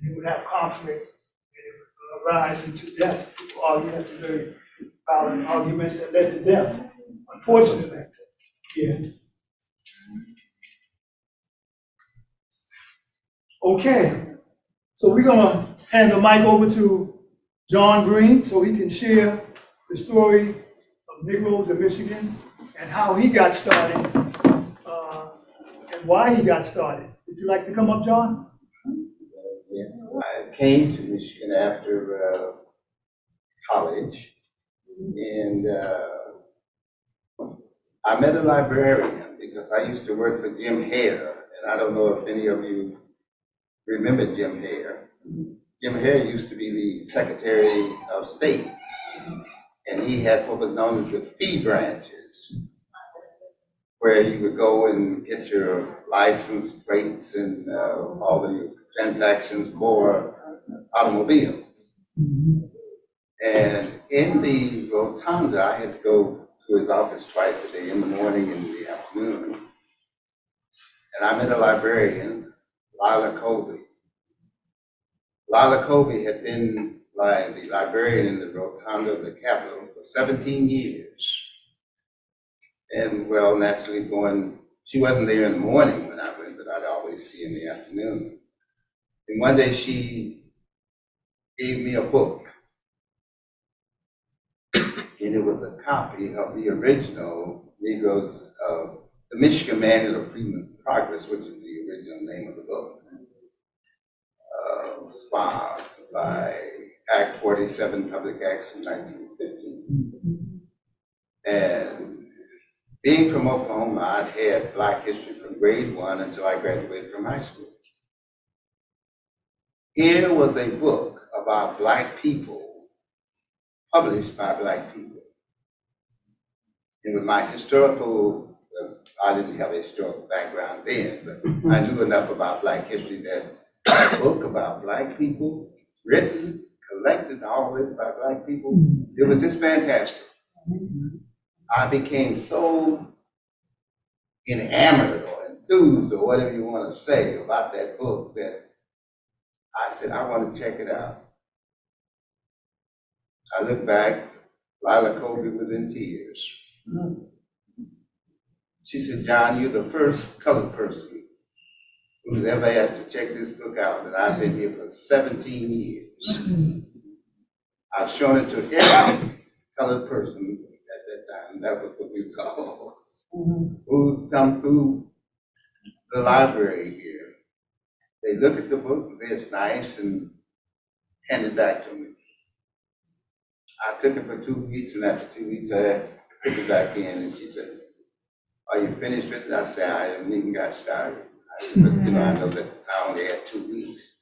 they would have conflict, and it would arise into death. People argue, had some very violent arguments that led to death, unfortunately. Yeah. Okay, so we're gonna hand the mic over to John Green so he can share the story of Negroes in Michigan and how he got started and why he got started. Would you like to come up, John? Yeah. I came to Michigan after college, and I met a librarian because I used to work for Jim Hare, and I don't know if any of you remember Jim Hare. Jim Hare used to be the Secretary of State, and he had what was known as the fee branches, where you would go and get your license plates and all the transactions for automobiles. And in the rotunda, I had to go to his office twice a day, in the morning and in the afternoon. And I met a librarian, Lila Colby. Lila Colby had been the librarian in the rotunda of the Capitol for 17 years. And well, naturally she wasn't there in the morning when I went, but I'd always see her in the afternoon. And one day she gave me a book. And it was a copy of the original Negroes of the Michigan Manual of Freedmen Progress, which is the original name of the book. Sponsored by Act 47, Public Acts of 1915. And being from Oklahoma, I'd had Black history from grade 1 until I graduated from high school. Here was a book about Black people, published by Black people. And with my historical, I didn't have a historical background then, but I knew enough about Black history that a book about Black people, written, collected always by Black people, it was just fantastic. I became so enamored or enthused or whatever you want to say about that book that I said, I want to check it out. I look back, Lila Colby was in tears. She said, John, you're the first colored person who's ever asked to check this book out, and I've been here for 17 years. I've shown it to every colored person at that time. That was what we called who's come through the library here. They look at the book and say it's nice and hand it back to me. I took it for 2 weeks, and after 2 weeks, I took it back in, and she said, are you finished with it? I said, I haven't even got started. I said, but you know, I know that I only had 2 weeks.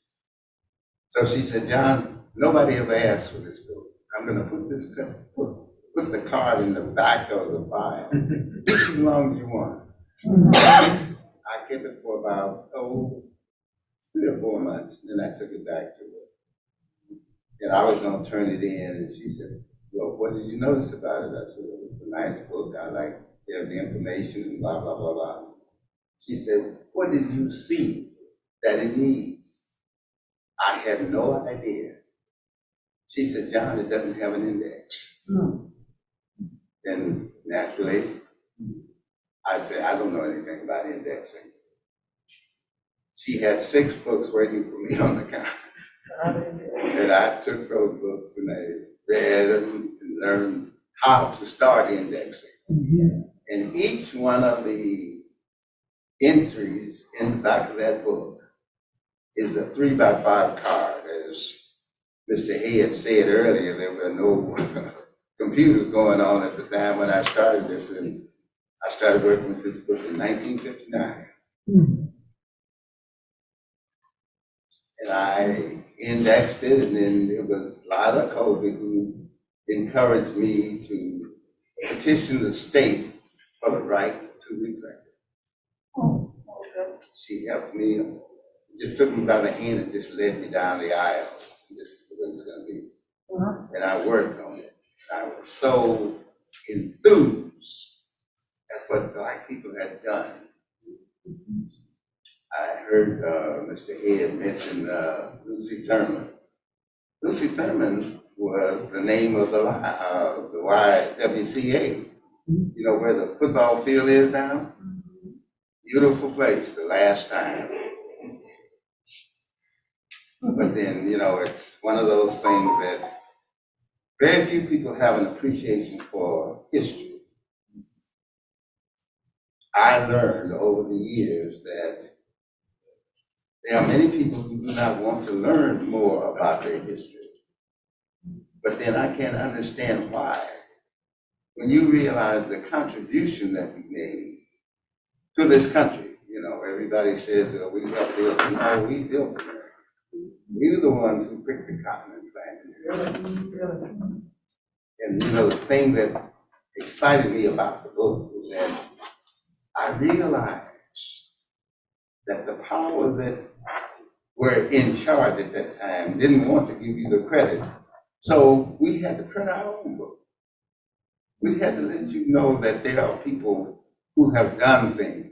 So she said, John, nobody ever asked for this book. I'm going to put the card in the back of the file, as long as you want. I kept it for about 3 or 4 months, and then I took it back to her. And I was going to turn it in, and she said, well, what did you notice about it? I said, well, it's a nice book. I like the information and blah, blah, blah, blah. She said, what did you see that it needs? I had no idea. She said, John, it doesn't have an index. Then naturally, I said, I don't know anything about indexing. She had 6 books waiting for me on the counter. And I took those books and I read and learned how to start indexing. And each one of the entries in the back of that book is a 3x5 card. As Mr. Head said earlier, there were no computers going on at the time when I started this, and I started working with this book in 1959. And I indexed it, and then it was Lila Colby who encouraged me to petition the state for the right to reprint it. She helped me, just took me by the hand and just led me down the aisle. This is what it's going to be. And I worked on it. I was so enthused at what Black people had done. I heard Mr. Head mention Lucy Thurman. Lucy Thurman was the name of the YWCA. You know where the football field is now? Beautiful place the last time. But then, you know, it's one of those things that very few people have an appreciation for history. I learned over the years that there are many people who do not want to learn more about their history. But then I can't understand why. When you realize the contribution that we made to this country, you know, everybody says that we helped build, no, we built America. We were the ones who picked the cotton and planted it. And you know, the thing that excited me about the book is that I realized that the power that were in charge at that time didn't want to give you the credit. So we had to print our own book. We had to let you know that there are people who have done things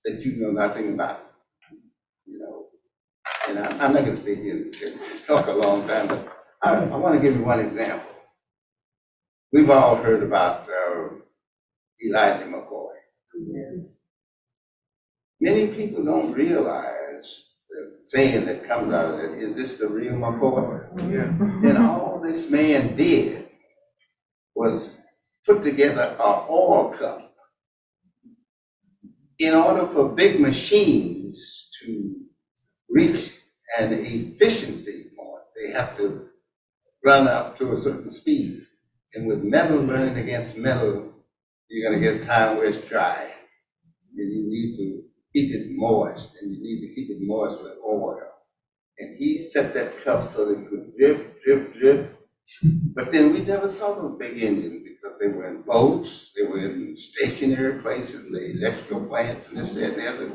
that you know nothing about. You know, and I'm not going to stay here and talk a long time, but I want to give you one example. We've all heard about Elijah McCoy. Many people don't realize the saying that comes out of it, is this the real McCoy? And all this man did was put together an oil cup in order for big machines to reach an efficiency point. They have to run up to a certain speed. And with metal running against metal, you're going to get a time where it's dry. And you need to keep it moist, and you need to keep it moist with oil. And he set that cup so that it could drip, drip, drip. But then we never saw those big engines because they were in boats, they were in stationary places, the electrical plants, and this, that, and the other.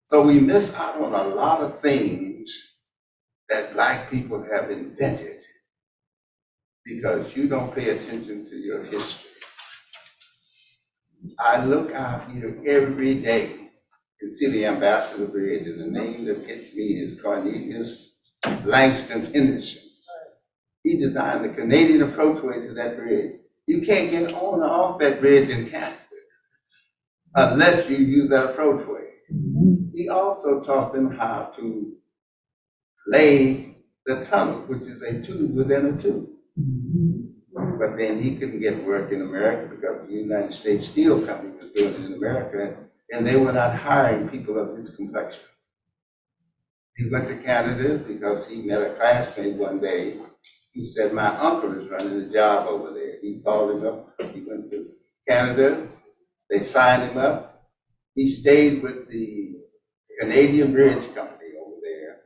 So we miss out on a lot of things that Black people have invented because you don't pay attention to your history. I look out here every day and see the Ambassador Bridge, and the name that gets me is Cornelius Langston Henderson. He designed the Canadian approachway to that bridge. You can't get on or off that bridge in Canada unless you use that approachway. He also taught them how to lay the tunnel, which is a tube within a tube. But then he couldn't get work in America because the United States Steel Company was doing it in America, and they were not hiring people of his complexion. He went to Canada because he met a classmate one day who said, my uncle is running a job over there. He called him up, he went to Canada, they signed him up. He stayed with the Canadian Bridge Company over there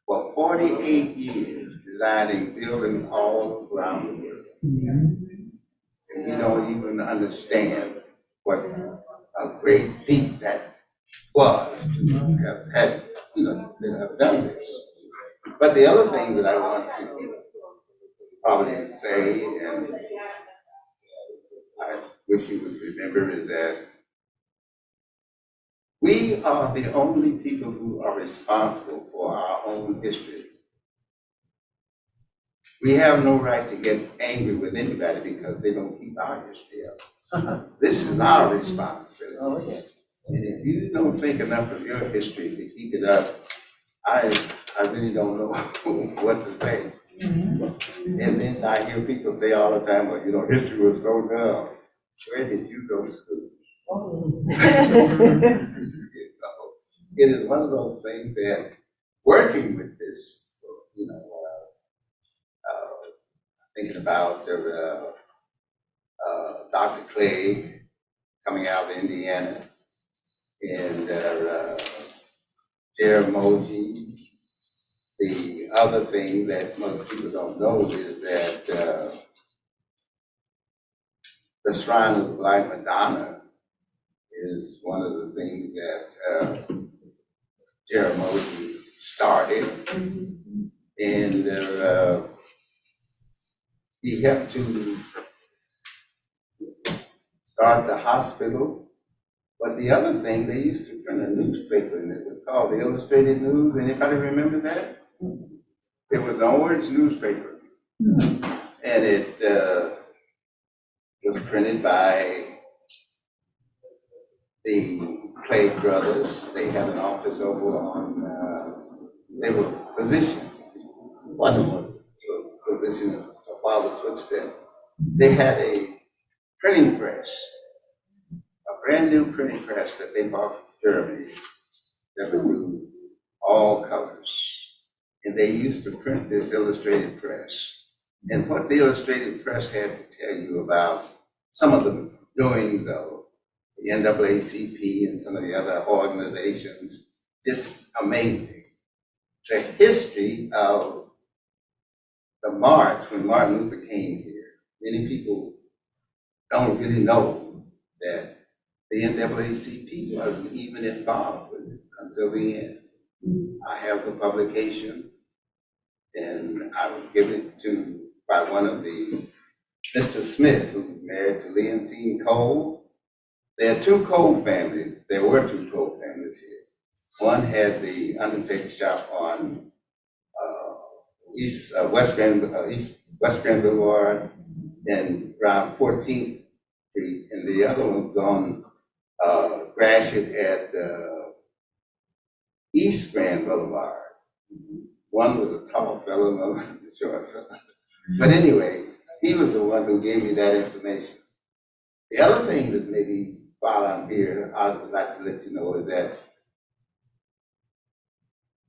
for 48 years, designing buildings all around the world. And you don't even understand what a great feat that was to have had, you know, to have done this. But the other thing that I want to probably say, and I wish you would remember, is that we are the only people who are responsible for our own history. We have no right to get angry with anybody because they don't keep our history up. This is our responsibility. And if you don't think enough of your history to keep it up, I really don't know what to say. And then I hear people say all the time, well, you know, history was so dumb. Where did you go to school? It is one of those things that working with this, you know, thinking about Dr. Clay coming out of Indiana and Jaramogi. The other thing that most people don't know is that the Shrine of the Black Madonna is one of the things that Jaramogi started, and he helped to start the hospital. But the other thing, they used to print a newspaper, and it was called the Illustrated News. Anybody remember that? It was an orange newspaper, and it was printed by the Clay brothers. They had an office over on, they were physicians. One of them was a physician of father's footsteps. They had a printing press, a brand new printing press that they bought from Germany that would do all colors. And they used to print this illustrated press. And what the illustrated press had to tell you about some of the doings of the NAACP and some of the other organizations, just amazing. The history of the march when Martin Luther came here, many people don't really know that the NAACP wasn't even involved with it until the end. I have the publication, and I was given to by one of the Mr. Smith, who was married to Leontine Cole. There are two Cole families. There were two Cole families here. One had the undertaker shop on West Grand Boulevard and around 14th Street, and the other one was on Gratiot at East Grand Boulevard. One was a tall fellow, another was a short fellow. But anyway, he was the one who gave me that information. The other thing that maybe while I'm here, I would like to let you know is that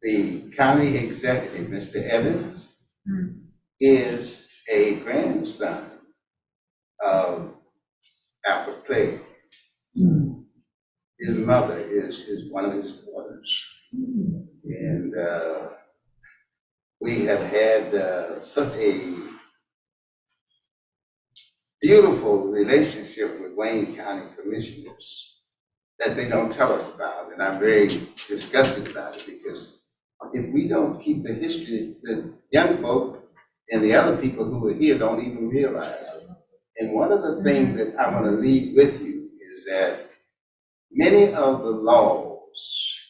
the county executive, Mr. Evans, is a grandson of Albert Clay. His mother is one of his daughters. And we have had such a beautiful relationship with Wayne County commissioners that they don't tell us about. And I'm very disgusted about it, because if we don't keep the history, the young folk and the other people who are here don't even realize it. And one of the things that I want to leave with you is that many of the laws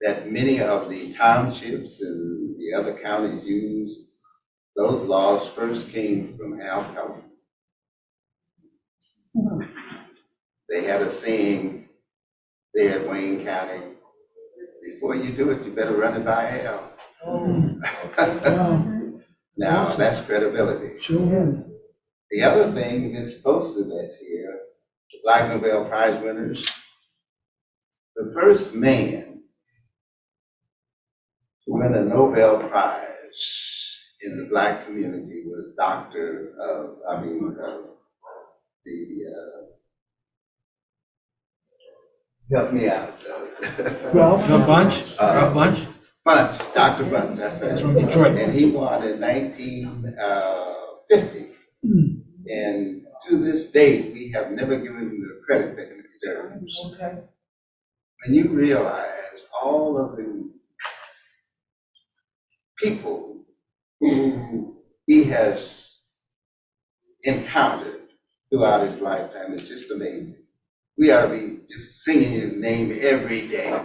that many of the townships and the other counties use, those laws first came from Al Kelly. They had a saying there at Wayne County, before you do it, you better run it by Al. Now, that's credibility. Sure. The other thing, this poster that's here, the Black Nobel Prize winners, the first man to win a Nobel Prize in the Black community was help me out. Ralph Bunch? Ralph Bunch? Bunch, Dr. Bunch, that's right. That's from Detroit. And he won in 1950. And to this day, we have never given him the credit that he deserves. Okay. When you realize all of the people who he has encountered throughout his lifetime, it's just amazing. We ought to be just singing his name every day.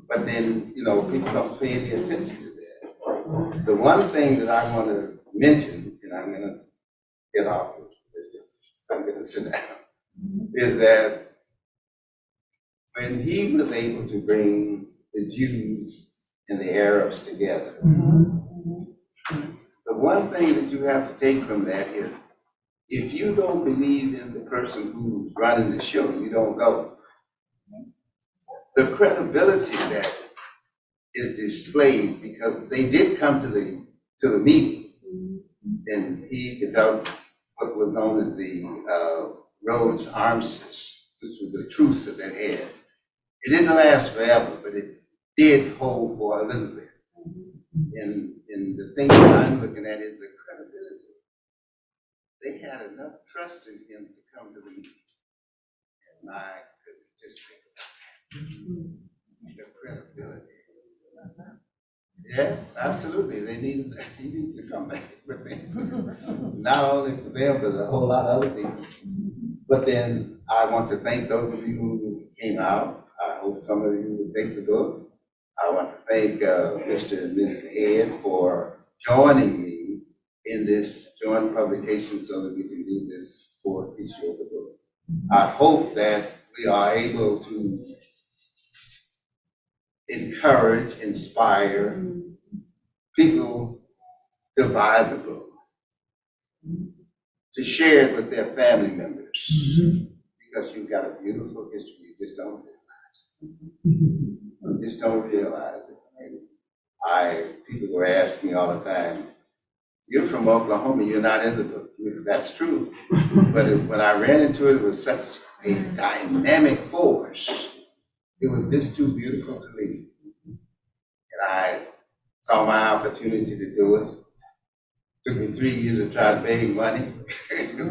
But then, you know, people don't pay any attention to that. The one thing that I want to mention, and I'm going to get off of this, I'm going to sit down, is that when he was able to bring the Jews and the Arabs together, the one thing that you have to take from that is, if you don't believe in the person who's running the show, you don't go. The credibility that is displayed, because they did come to the meeting, and he developed what was known as the Rhodes Armistice, which was the truce that they had. It didn't last forever, but it did hold for a little bit. And the thing that I'm looking at is the credibility. They had enough trust in him to come to the meeting. And my goodness, just think about the credibility. Yeah, absolutely. He needed to come back with me. Not only for them, but a whole lot of other people. But then I want to thank those of you who came out. I hope some of you will take the book. I want to thank Mr. and Ms. Ed for joining me in this joint publication so that we can do this fourth issue of the book. I hope that we are able to encourage, inspire people to buy the book, to share it with their family members, because you've got a beautiful history. You just don't realize. You just don't realize it. People were asking me all the time, "You're from Oklahoma, you're not in the book." That's true. But when I ran into it, it was such a dynamic force. It was just too beautiful to leave. And I saw my opportunity to do it. Took me 3 years to try to beg money,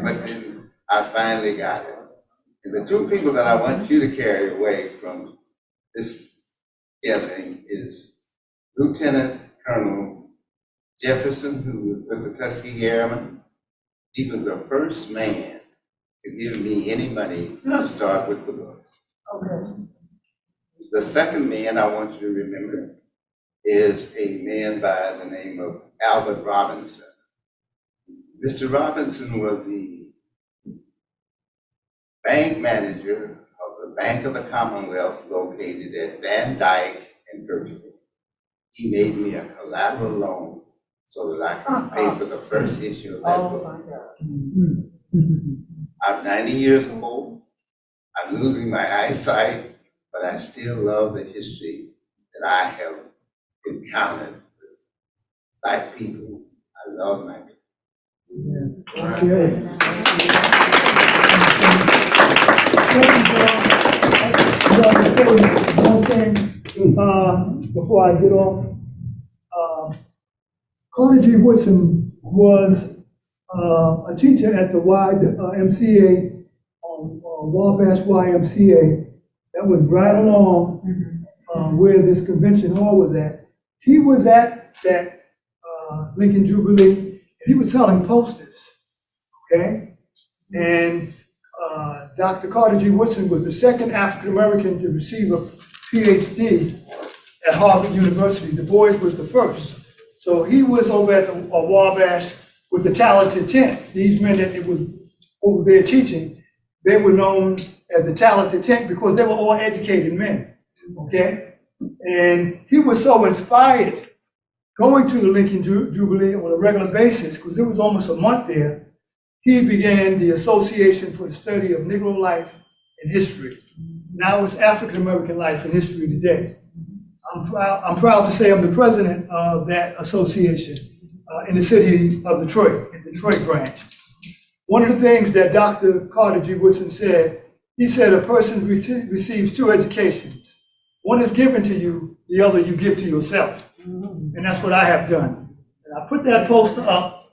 but then I finally got it. And the two people that I want you to carry away from this gathering is Lieutenant Colonel Jefferson, who was with the Tuskegee Airmen. He was the first man to give me any money to start with the book. Okay. The second man I want you to remember is a man by the name of Albert Robinson. Mr. Robinson was the bank manager of the Bank of the Commonwealth located at Van Dyke and Kirkwood. He made me a collateral loan so that I could pay for the first issue of that book. I'm 90 years old. I'm losing my eyesight, but I still love the history that I have encountered with Black people. I love my people. Okay. One thing before I get off. Carter G. Woodson was a teacher at the YMCA on Wabash YMCA. That was right along where this convention hall was at. He was at that Lincoln Jubilee, and he was selling posters, okay? And Dr. Carter G. Woodson was the second African-American to receive a PhD at Harvard University. Du Bois was the first. So he was over at the Wabash with the talented 10. These men that it was over there teaching, they were known as the talented 10 because they were all educated men, okay? And he was so inspired going to the Lincoln Jubilee on a regular basis, because it was almost a month there. He began the Association for the Study of Negro Life and History. Now it's African American Life and History today. I'm proud to say I'm the president of that association in the city of Detroit, in Detroit branch. One of the things that Dr. Carter G. Woodson said, he said a person receives two educations. One is given to you, the other you give to yourself. And that's what I have done. And I put that poster up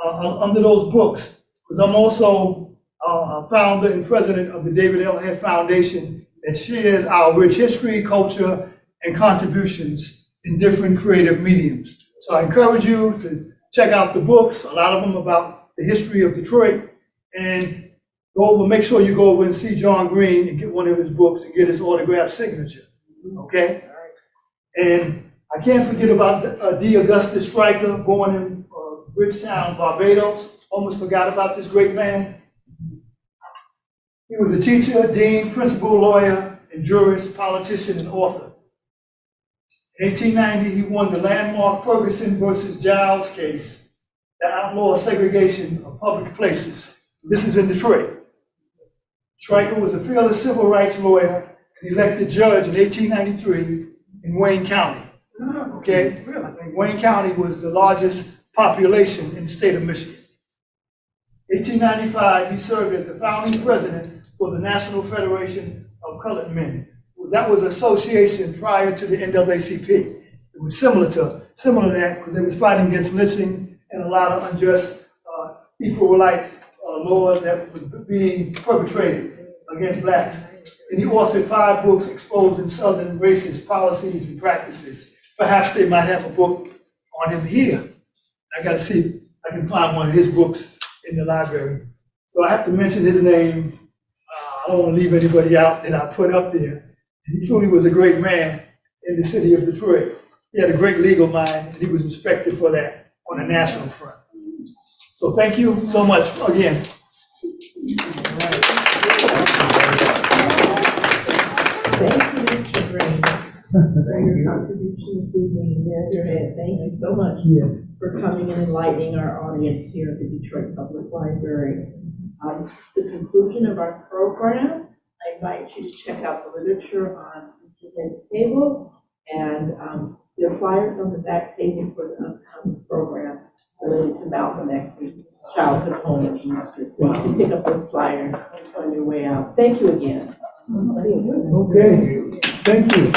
under those books, because I'm also a founder and president of the David L. Head Foundation that shares our rich history, culture, and contributions in different creative mediums. So I encourage you to check out the books, a lot of them about the history of Detroit, and go over, make sure you go over and see John Green and get one of his books and get his autographed signature, okay? And I can't forget about D. Augustus Stryker, born in Bridgetown, Barbados. Almost forgot about this great man. He was a teacher, dean, principal, lawyer, and jurist, politician, and author. In 1890, he won the landmark Ferguson versus Giles case that outlawed segregation of public places. This is in Detroit. Stryker was a fearless civil rights lawyer and elected judge in 1893 in Wayne County. Okay? And Wayne County was the largest population in the state of Michigan. 1895, he served as the founding president for the National Federation of Colored Men. That was an association prior to the NAACP. It was similar to that because they was fighting against lynching and a lot of unjust equal rights laws that was being perpetrated against blacks. And he authored 5 books exposing Southern racist policies and practices. Perhaps they might have a book on him here. I got to see if I can find one of his books in the library. So I have to mention his name. I don't want to leave anybody out that I put up there. And he truly was a great man in the city of Detroit. He had a great legal mind, and he was respected for that on a national front. So thank you so much again. Thank you, Mr. Green, for your contribution to being there. Thank you so much for coming and enlightening our audience here at the Detroit Public Library. This is the conclusion of our program. I invite you to check out the literature on Mr. Head's table and there are flyers on the back table for the upcoming program related to Malcolm X's childhood home in Easter. So you can pick up those flyers on your way out. Thank you again. Okay, thank you.